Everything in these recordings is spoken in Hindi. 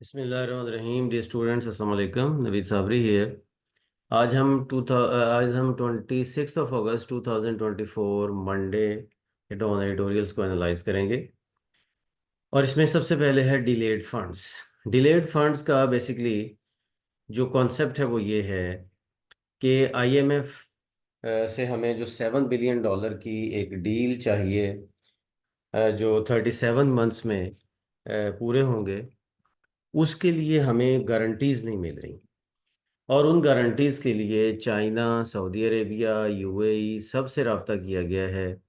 बिस्मिल्लाहिर्रहमानिर्रहीम। डियर स्टूडेंट्स, अस्सलाम वालेकुम। नवीद साबरी हियर। आज हम 26 अगस्त 2024 मंडे के डॉन एडिटोरियल्स को एनालाइज करेंगे। और इसमें सबसे पहले है डिलेड फंड्स। डिलेड फंड्स का बेसिकली जो कॉन्सेप्ट है वो ये है कि आईएमएफ से हमें जो $7 बिलियन की एक डील चाहिए, जो 37 मंथ्स में पूरे होंगे, उसके लिए हमें गारंटीज नहीं मिल रही। और उन गारंटीज़ के लिए चाइना, सऊदी अरेबिया, यूएई सबसे रब्ता किया गया है।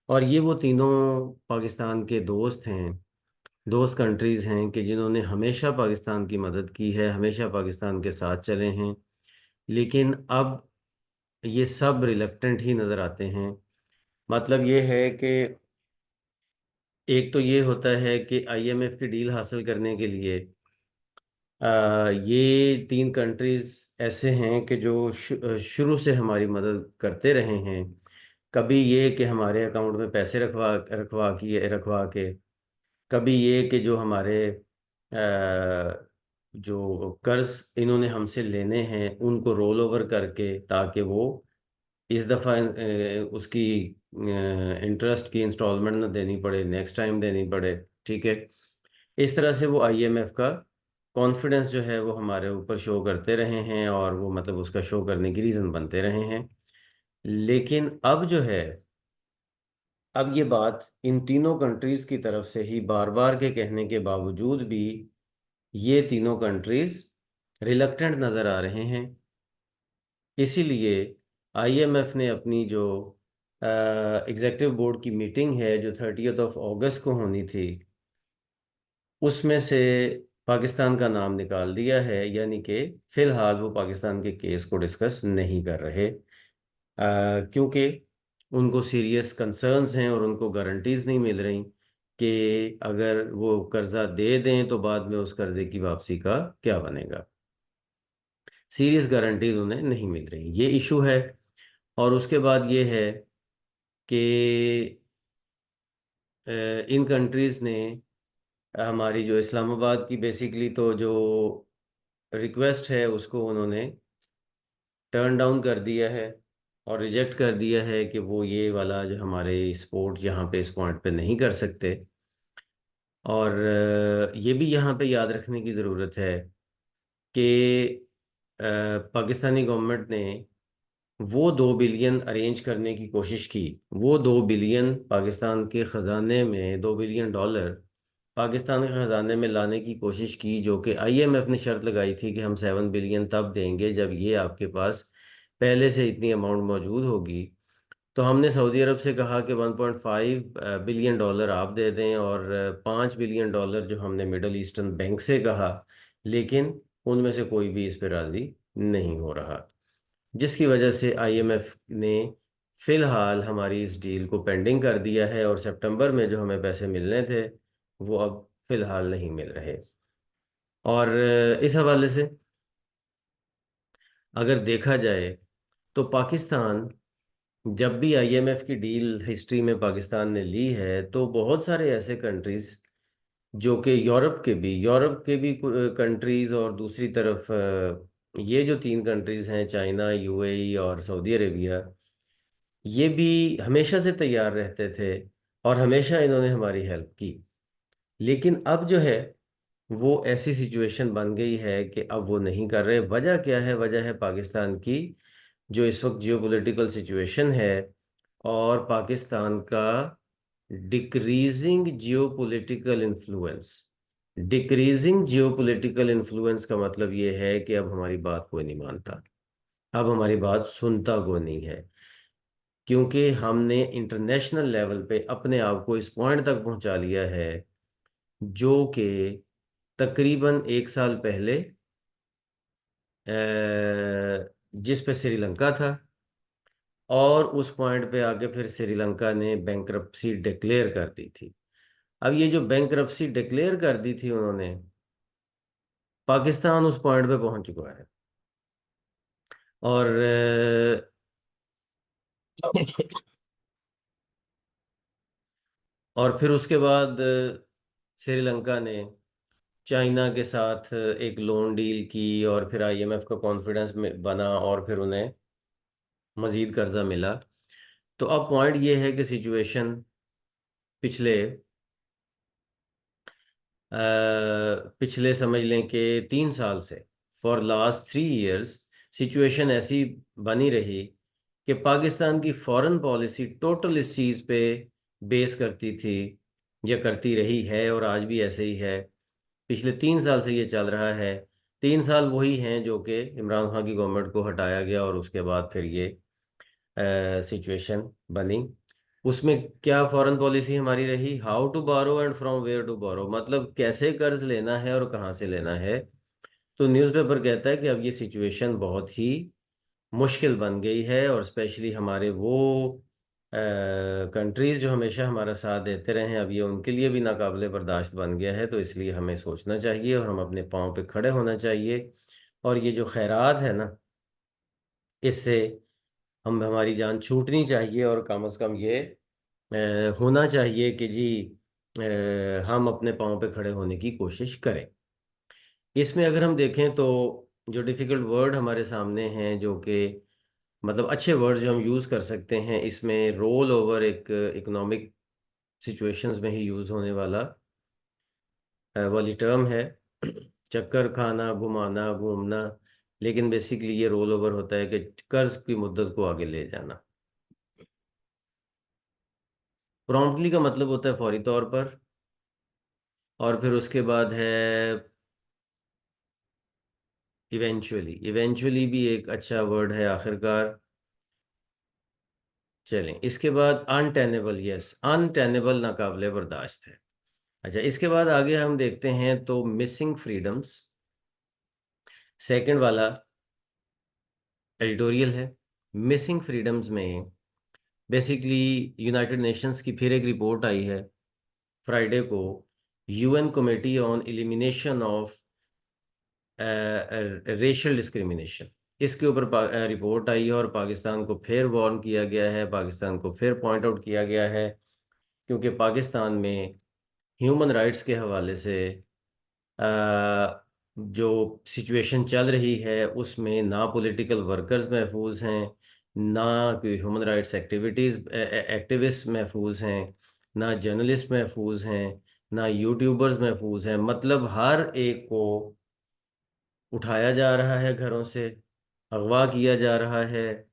और ये वो तीनों पाकिस्तान के दोस्त हैं, दोस्त कंट्रीज़ हैं कि जिन्होंने हमेशा पाकिस्तान की मदद की है, हमेशा पाकिस्तान के साथ चले हैं। लेकिन अब ये सब रिलक्टेंट ही नज़र आते हैं। मतलब ये है कि एक तो ये होता है कि आईएमएफ की डील हासिल करने के लिए ये तीन कंट्रीज़ ऐसे हैं कि जो शुरू से हमारी मदद करते रहे हैं। कभी ये कि हमारे अकाउंट में पैसे रखवा के, कभी ये कि जो हमारे जो कर्ज इन्होंने हमसे लेने हैं उनको रोल ओवर करके, ताकि वो इस दफ़ा उसकी इंटरेस्ट की इंस्टॉलमेंट ना देनी पड़े, नेक्स्ट टाइम देनी पड़े। ठीक है। इस तरह से वो आईएमएफ का कॉन्फिडेंस जो है वो हमारे ऊपर शो करते रहे हैं, और वो मतलब उसका शो करने की रीज़न बनते रहे हैं। लेकिन अब जो है, अब ये बात इन तीनों कंट्रीज़ की तरफ से ही बार बार के कहने के बावजूद भी ये तीनों कंट्रीज़ रिलक्टेंट नज़र आ रहे हैं। इसीलिए आईएमएफ ने अपनी जो एग्जेक्टिव बोर्ड की मीटिंग है, जो 30 अगस्त को होनी थी, उसमें से पाकिस्तान का नाम निकाल दिया है। यानी कि फ़िलहाल वो पाकिस्तान के केस को डिस्कस नहीं कर रहे, क्योंकि उनको सीरियस कंसर्न्स हैं और उनको गारंटीज़ नहीं मिल रही कि अगर वो कर्ज़ा दे दें तो बाद में उस कर्ज़े की वापसी का क्या बनेगा। सीरियस गारंटीज़ उन्हें नहीं मिल रही, ये इशू है। और उसके बाद ये है कि इन कंट्रीज़ ने हमारी जो इस्लामाबाद की बेसिकली तो जो रिक्वेस्ट है उसको उन्होंने टर्न डाउन कर दिया है और रिजेक्ट कर दिया है कि वो ये वाला जो हमारे स्पोर्ट यहाँ पे इस पॉइंट पे नहीं कर सकते। और ये भी यहाँ पे याद रखने की ज़रूरत है कि पाकिस्तानी गवर्नमेंट ने वो 2 बिलियन अरेंज करने की कोशिश की। वो 2 बिलियन पाकिस्तान के ख़जाने में, $2 बिलियन पाकिस्तान के ख़जाने में लाने की कोशिश की, जो कि आईएमएफ ने शर्त लगाई थी कि हम 7 बिलियन तब देंगे जब ये आपके पास पहले से इतनी अमाउंट मौजूद होगी। तो हमने सऊदी अरब से कहा कि $1.5 बिलियन आप दे दें, और $5 बिलियन जो हमने मिडल ईस्टर्न बैंक से कहा। लेकिन उनमें से कोई भी इस पर राज़ी नहीं हो रहा, जिसकी वजह से आईएमएफ ने फ़िलहाल हमारी इस डील को पेंडिंग कर दिया है, और सितंबर में जो हमें पैसे मिलने थे वो अब फ़िलहाल नहीं मिल रहे। और इस हवाले से अगर देखा जाए तो पाकिस्तान, जब भी आईएमएफ की डील हिस्ट्री में पाकिस्तान ने ली है, तो बहुत सारे ऐसे कंट्रीज़ जो कि यूरोप के भी कंट्रीज़, और दूसरी तरफ ये जो तीन कंट्रीज़ हैं, चाइना, यूएई और सऊदी अरेबिया, ये भी हमेशा से तैयार रहते थे और हमेशा इन्होंने हमारी हेल्प की। लेकिन अब जो है वो ऐसी सिचुएशन बन गई है कि अब वो नहीं कर रहे। वजह क्या है? वजह है पाकिस्तान की जो इस वक्त जियोपॉलिटिकल सिचुएशन है, और पाकिस्तान का decreasing geopolitical influence. Decreasing geopolitical influence का मतलब ये है कि अब हमारी बात कोई नहीं मानता, अब हमारी बात सुनता कोई नहीं है, क्योंकि हमने इंटरनेशनल लेवल पे अपने आप को इस पॉइंट तक पहुंचा लिया है, जो कि तकरीबन 1 साल पहले जिस पे श्रीलंका था, और उस पॉइंट पे आके फिर श्रीलंका ने बैंक्रप्सी डिक्लेयर कर दी थी। अब ये जो बैंक्रप्सी डिक्लेयर कर दी थी उन्होंने, पाकिस्तान उस पॉइंट पे पहुंच चुका है। और और फिर उसके बाद श्रीलंका ने चाइना के साथ एक लोन डील की और फिर आईएमएफ का कॉन्फिडेंस में बना और फिर उन्हें मजीद कर्जा मिला। तो अब पॉइंट ये है कि सिचुएशन पिछले पिछले समझ लें कि 3 साल से, फॉर लास्ट 3 इयर्स, सिचुएशन ऐसी बनी रही कि पाकिस्तान की फॉरेन पॉलिसी टोटल इस चीज़ पे बेस करती थी या करती रही है, और आज भी ऐसे ही है। पिछले 3 साल से ये चल रहा है। 3 साल वही हैं जो कि इमरान खान की गवर्नमेंट को हटाया गया और उसके बाद फिर ये सिचुएशन बनी। उसमें क्या फॉरेन पॉलिसी हमारी रही? How to borrow and from where to borrow, मतलब कैसे कर्ज लेना है और कहाँ से लेना है। तो न्यूज़पेपर कहता है कि अब ये सिचुएशन बहुत ही मुश्किल बन गई है, और स्पेशली हमारे वो कंट्रीज़ जो हमेशा हमारा साथ देते रहे हैं, अब ये उनके लिए भी नाकाबिले बर्दाश्त बन गया है। तो इसलिए हमें सोचना चाहिए और हम अपने पाँव पे खड़े होना चाहिए। और ये जो खैरात है ना, इससे हम हमारी जान छूटनी चाहिए, और कम से कम ये होना चाहिए कि जी हम अपने पाँव पे खड़े होने की कोशिश करें। इसमें अगर हम देखें तो जो डिफ़िकल्ट वर्ड हमारे सामने हैं, जो कि मतलब अच्छे वर्ड जो हम यूज़ कर सकते हैं, इसमें रोल ओवर एक इकोनॉमिक सिचुएशंस में ही यूज़ होने वाला वाली टर्म है। चक्कर खाना, घुमाना, घूमना, लेकिन बेसिकली ये रोल ओवर होता है कि कर्ज की मुद्दत को आगे ले जाना। प्रॉम्प्टली का मतलब होता है फौरी तौर पर, और फिर उसके बाद है इवेंचुअली। इवेंचुअली भी एक अच्छा वर्ड है आखिरकार। चलें, इसके बाद अनटेनेबल, यस, अनटेनेबल नाकाबिले बर्दाश्त है। अच्छा, इसके बाद आगे हम देखते हैं तो मिसिंग फ्रीडम्स, सेकंड वाला एडिटोरियल है। मिसिंग फ्रीडम्स में बेसिकली यूनाइटेड नेशंस की फिर एक रिपोर्ट आई है फ्राइडे को, UN committee on elimination of racial discrimination, इसके ऊपर रिपोर्ट आई है, और पाकिस्तान को फिर वार्न किया गया है, पाकिस्तान को फिर पॉइंट आउट किया गया है, क्योंकि पाकिस्तान में ह्यूमन राइट्स के हवाले से जो सिचुएशन चल रही है उसमें ना पॉलिटिकल वर्कर्स महफूज हैं, ना कोई ह्यूमन राइट्स एक्टिविस्ट महफूज हैं, ना जर्नलिस्ट महफूज हैं, ना यूट्यूबर्स महफूज हैं। मतलब हर एक को उठाया जा रहा है घरों से, अगवा किया जा रहा है।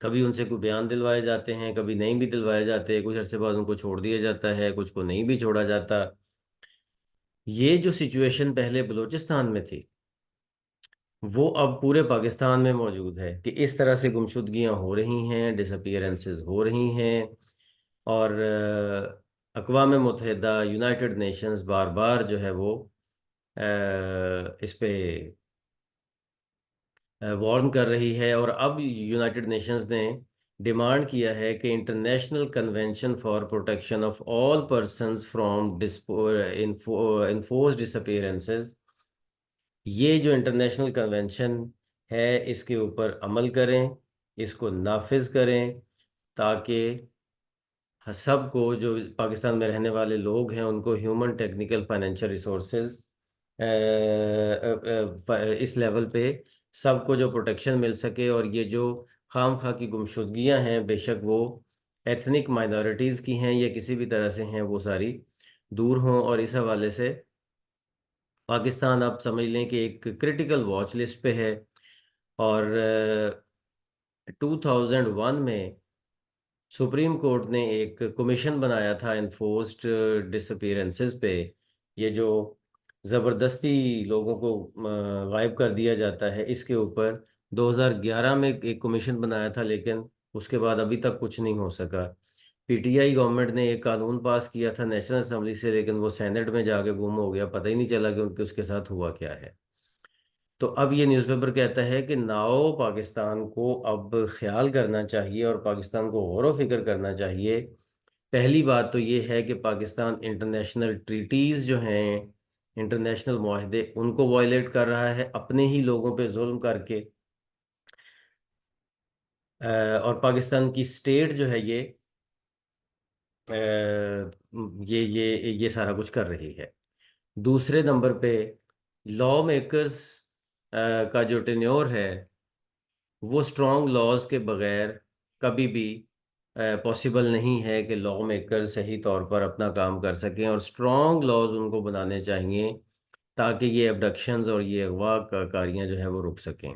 कभी उनसे कोई बयान दिलवाए जाते हैं, कभी नहीं भी दिलवाए जाते, कुछ अरसे बाद उनको छोड़ दिया जाता है, कुछ को नहीं भी छोड़ा जाता। ये जो सिचुएशन पहले बलूचिस्तान में थी, वो अब पूरे पाकिस्तान में मौजूद है कि इस तरह से गुमशुदगियां हो रही हैं, डिसअपीयरेंसेस हो रही हैं, और अक़वाम मुत्तहिदा, यूनाइटेड नेशंस बार बार जो है वो इस पे वार्न कर रही है। और अब यूनाइटेड नेशंस ने डिमांड किया है कि international convention for protection of all persons from enforce disappearances, ये जो इंटरनेशनल कन्वेंशन है इसके ऊपर अमल करें, इसको नाफिज करें, ताकि सबको, जो पाकिस्तान में रहने वाले लोग हैं, उनको ह्यूमन, टेक्निकल, फाइनेंशियल रिसोर्सेज इस लेवल पे सबको जो प्रोटेक्शन मिल सके, और ये जो खाम खा की गुमशुदगियां हैं, बेशक वो एथनिक माइनॉरिटीज़ की हैं या किसी भी तरह से हैं, वो सारी दूर हों। और इस हवाले से पाकिस्तान आप समझ लें कि एक क्रिटिकल वॉच लिस्ट पे है। और 2001 में सुप्रीम कोर्ट ने एक कमीशन बनाया था इन्फोर्स्ड डिसअपीयरेंसेस पे। ये जो ज़बरदस्ती लोगों को गायब कर दिया जाता है, इसके ऊपर 2011 में एक कमीशन बनाया था, लेकिन उसके बाद अभी तक कुछ नहीं हो सका। पीटीआई गवर्नमेंट ने एक कानून पास किया था नेशनल असम्बली से, लेकिन वो सेनेट में जाके गुम हो गया, पता ही नहीं चला कि उनके उसके साथ हुआ क्या है। तो अब ये न्यूज़पेपर कहता है कि नाओ पाकिस्तान को अब ख्याल करना चाहिए और पाकिस्तान को गौर व फिक्र करना चाहिए। पहली बात तो ये है कि पाकिस्तान इंटरनेशनल ट्रीटीज़ जो हैं, इंटरनेशनल मुआहदे, उनको वायलेट कर रहा है अपने ही लोगों पे जुल्म करके। और पाकिस्तान की स्टेट जो है अ, ये सारा कुछ कर रही है। दूसरे नंबर पे लॉ मेकर्स का जो टेन्योर है वो स्ट्रॉन्ग लॉज के बगैर कभी भी पॉसिबल नहीं है कि लॉ मेकर सही तौर पर अपना काम कर सकें, और स्ट्रॉन्ग लॉज उनको बनाने चाहिए ताकि ये अबडक्शंस और ये अगवा कारियाँ जो है वो रुक सकें।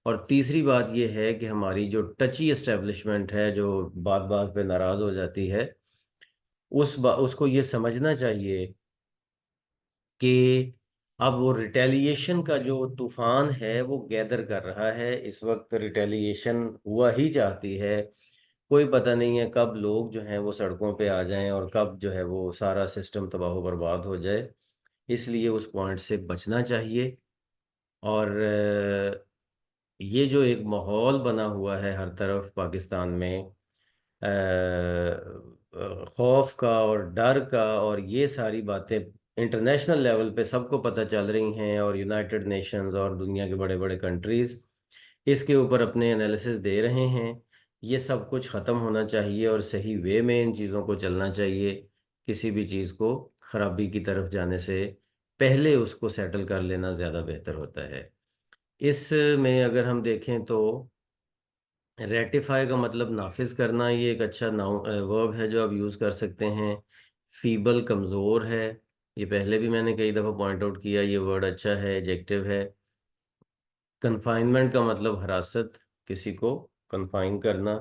और तीसरी बात ये है कि हमारी जो टची एस्टेब्लिशमेंट है जो बात बात पे नाराज़ हो जाती है, उसको ये समझना चाहिए कि अब वो रिटेलिएशन का जो तूफान है वो गैदर कर रहा है। इस वक्त रिटेलिएशन हुआ ही चाहती है। कोई पता नहीं है कब लोग जो हैं वो सड़कों पे आ जाएं और कब जो है वो सारा सिस्टम तबाह बर्बाद हो जाए। इसलिए उस पॉइंट से बचना चाहिए। और ये जो एक माहौल बना हुआ है हर तरफ पाकिस्तान में, खौफ का और डर का, और ये सारी बातें इंटरनेशनल लेवल पे सबको पता चल रही हैं, और यूनाइटेड नेशंस और दुनिया के बड़े बड़े कंट्रीज़ इसके ऊपर अपने एनालिसिस दे रहे हैं। ये सब कुछ ख़त्म होना चाहिए और सही वे में इन चीज़ों को चलना चाहिए। किसी भी चीज़ को ख़राबी की तरफ जाने से पहले उसको सेटल कर लेना ज़्यादा बेहतर होता है। इस में अगर हम देखें तो रेटिफाई का मतलब नाफिज करना, ये एक अच्छा नाउन वर्ब है जो आप यूज़ कर सकते हैं। फीबल कमज़ोर है, ये पहले भी मैंने कई दफ़ा पॉइंट आउट किया, ये वर्ड अच्छा है, एडजेक्टिव है। कन्फाइनमेंट का मतलब हिरासत, किसी को कन्फाइन करना।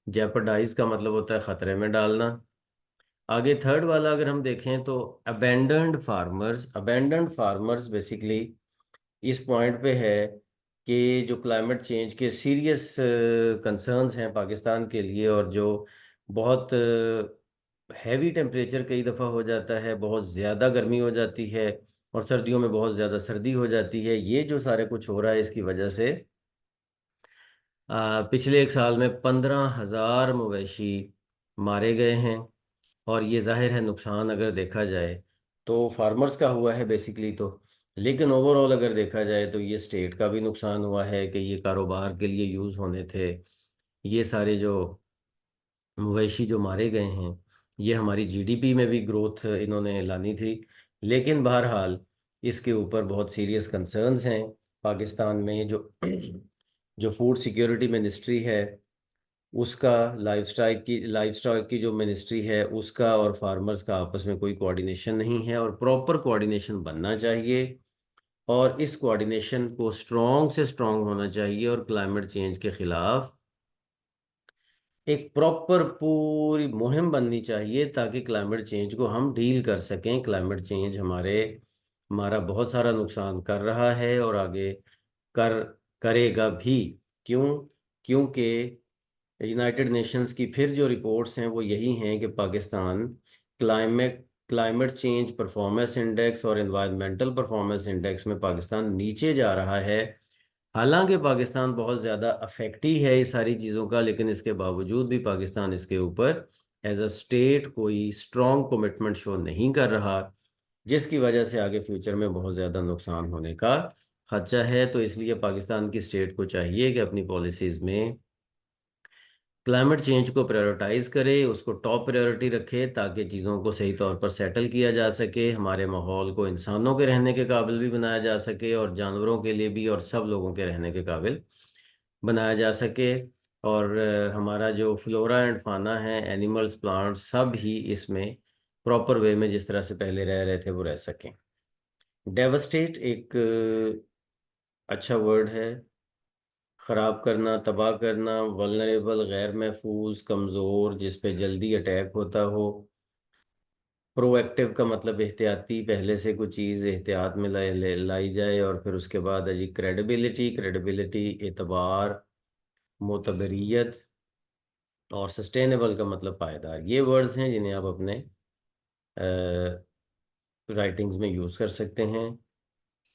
जेपरडाइज का मतलब होता है ख़तरे में डालना। आगे थर्ड वाला अगर हम देखें तो अबेंडन्ड फार्मर्स बेसिकली इस पॉइंट पे है कि जो क्लाइमेट चेंज के सीरियस कंसर्न्स हैं पाकिस्तान के लिए, और जो बहुत हैवी टेम्परेचर कई दफ़ा हो जाता है, बहुत ज़्यादा गर्मी हो जाती है, और सर्दियों में बहुत ज़्यादा सर्दी हो जाती है। ये जो सारे कुछ हो रहा है इसकी वजह से पिछले एक साल में 15,000 मवेशी मारे गए हैं। और ये जाहिर है नुकसान अगर देखा जाए तो फार्मर्स का हुआ है बेसिकली तो, लेकिन ओवरऑल अगर देखा जाए तो ये स्टेट का भी नुकसान हुआ है कि ये कारोबार के लिए यूज़ होने थे। ये सारे जो मवेशी जो मारे गए हैं, ये हमारी जीडीपी में भी ग्रोथ इन्होंने लानी थी। लेकिन बहरहाल इसके ऊपर बहुत सीरियस कंसर्न्स हैं पाकिस्तान में। जो जो फूड सिक्योरिटी मिनिस्ट्री है उसका, लाइफ स्टॉक की जो मिनिस्ट्री है उसका, और फार्मर्स का आपस में कोई कोऑर्डिनेशन नहीं है, और प्रॉपर कोऑर्डिनेशन बनना चाहिए। और इस कोऑर्डिनेशन को स्ट्रॉन्ग से स्ट्रॉन्ग होना चाहिए, और क्लाइमेट चेंज के खिलाफ एक प्रॉपर पूरी मुहिम बननी चाहिए ताकि क्लाइमेट चेंज को हम डील कर सकें। क्लाइमेट चेंज हमारा बहुत सारा नुकसान कर रहा है और आगे कर करेगा भी। क्यों? क्योंकि यूनाइटेड नेशंस की फिर जो रिपोर्ट्स हैं वो यही हैं कि Pakistan climate change performance index और एनवायरमेंटल परफॉर्मेंस इंडेक्स में पाकिस्तान नीचे जा रहा है। हालांकि पाकिस्तान बहुत ज़्यादा अफेक्टी है इस सारी चीज़ों का, लेकिन इसके बावजूद भी पाकिस्तान इसके ऊपर एज अ स्टेट कोई स्ट्रॉन्ग कमिटमेंट शो नहीं कर रहा, जिसकी वजह से आगे फ्यूचर में बहुत ज़्यादा नुकसान होने का खदशा है। तो इसलिए पाकिस्तान की स्टेट को चाहिए कि अपनी पॉलिसीज़ में क्लाइमेट चेंज को प्रायोरिटाइज करे, उसको टॉप प्रायोरिटी रखे, ताकि चीज़ों को सही तौर पर सेटल किया जा सके, हमारे माहौल को इंसानों के रहने के काबिल भी बनाया जा सके, और जानवरों के लिए भी, और सब लोगों के रहने के काबिल बनाया जा सके। और हमारा जो फ्लोरा एंड फाना है, एनिमल्स प्लांट्स सब ही इसमें प्रॉपर वे में जिस तरह से पहले रह रहे थे वो रह सकें। डेवस्टेट एक अच्छा वर्ड है। ख़राब करना, तबाह करना, वल्नरेबल, गैर महफूज, कमज़ोर, जिस पे जल्दी अटैक होता हो। प्रोएक्टिव का मतलब एहतियाती, पहले से कुछ चीज़ एहतियात में लाई जाए। और फिर उसके बाद है जी क्रेडिबिलिटी, एतबार, मोतबरियत। और सस्टेनेबल का मतलब पायदार। ये वर्ड्स हैं जिन्हें आप अपने राइटिंग्स में यूज़ कर सकते हैं।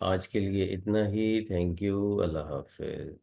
आज के लिए इतना ही। Thank you. अल्लाह हाफिज़।